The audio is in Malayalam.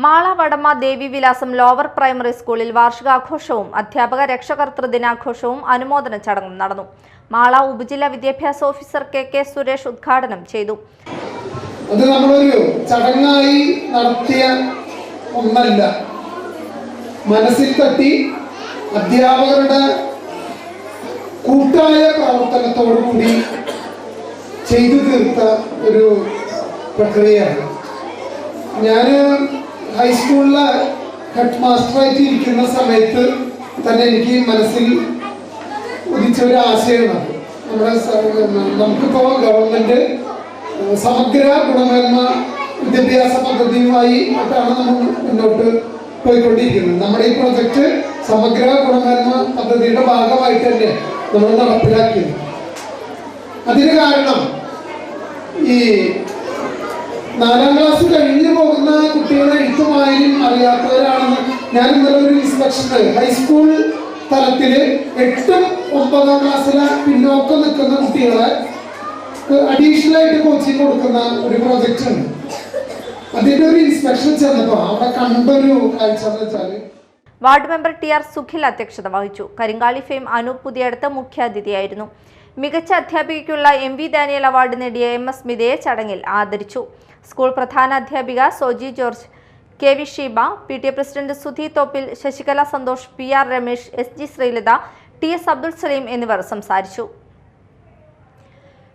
മാള വടമ ദേവിവിലാസം ലോവർ പ്രൈമറി സ്കൂളിൽ വാർഷികാഘോഷവും അധ്യാപക രക്ഷകർതൃ ദിനാഘോഷവും അനുമോദന ചടങ്ങും നടന്നു. മാള ഉപജില്ലാ വിദ്യാഭ്യാസ ഓഫീസർ കെ സുരേഷ് ഉദ്ഘാടനം ചെയ്തു. അത് നമ്മളൊരു ചടങ്ങായി നടത്തിയ ഒന്നല്ല, മനസ്സിൽ തട്ടി അധ്യാപകരുടെ കൂട്ടായ പ്രവർത്തനത്തോടുകൂടി ചെയ്തു തീർത്ത ഒരു പ്രക്രിയയാണ്. ഞാൻ ഹൈസ്കൂളിലെ ഹെഡ് മാസ്റ്ററായിട്ട് ഇരിക്കുന്ന സമയത്ത് തന്നെ എനിക്ക് മനസ്സിൽ ഉദിച്ച ഒരു ആശയമാണ്. നമുക്കിപ്പോൾ ഗവൺമെന്റ് സമഗ്ര ഗുണമേന്മ വിദ്യാഭ്യാസ പദ്ധതിയുമായി ഒട്ടാണ് നമ്മൾ മുന്നോട്ട് പോയിക്കൊണ്ടിരിക്കുന്നത്. നമ്മുടെ ഈ പ്രൊജക്ട് സമഗ്ര ഗുണമേന്മ പദ്ധതിയുടെ ഭാഗമായിട്ട് തന്നെ നമ്മൾ നടപ്പിലാക്കിയത്. അതിന് കാരണം ഈ 4ാം ക്ലാസ് കഴിഞ്ഞു പോകുന്ന കുട്ടികളെ എഴുത്തും വായനയും അറിയാത്തവരാണെന്ന് ഞാൻ ഇന്നലെ ഒരു ഇൻസ്പെക്ഷന് ഹൈസ്കൂൾ തലത്തില് 8ഉം 9ാം ക്ലാസ്സിലെ പിന്നോക്കം നിൽക്കുന്ന കുട്ടികളെ അഡീഷണൽ ആയിട്ട് കോച്ചിങ് കൊടുക്കുന്ന ഒരു പ്രോജക്റ്റ് ഉണ്ട്. അതിന്റെ ഒരു ഇൻസ്പെക്ഷൻ ചെന്നപ്പോ അവിടെ കണ്ടൊരു കാഴ്ച എന്ന് വെച്ചാല് വാർഡ് മെമ്പർ TR സുഖിൽ അധ്യക്ഷത വഹിച്ചു. കരിങ്കാളി ഫെയിം അനൂപ് പുതിയടത്ത് മുഖ്യാതിഥിയായിരുന്നു. മികച്ച അധ്യാപികയ്ക്കുള്ള MV ഡാനിയൽ അവാർഡ് നേടിയ MS സ്മിതയെ ചടങ്ങിൽ ആദരിച്ചു. സ്കൂൾ പ്രധാന അധ്യാപിക Soji George, KV Sheeba, PTA president Sudhi Thoppil, Sasikala Santhosh, PR Ramesh, SG Sreelatha, TS Abdul Saleem എന്നിവർ സംസാരിച്ചു.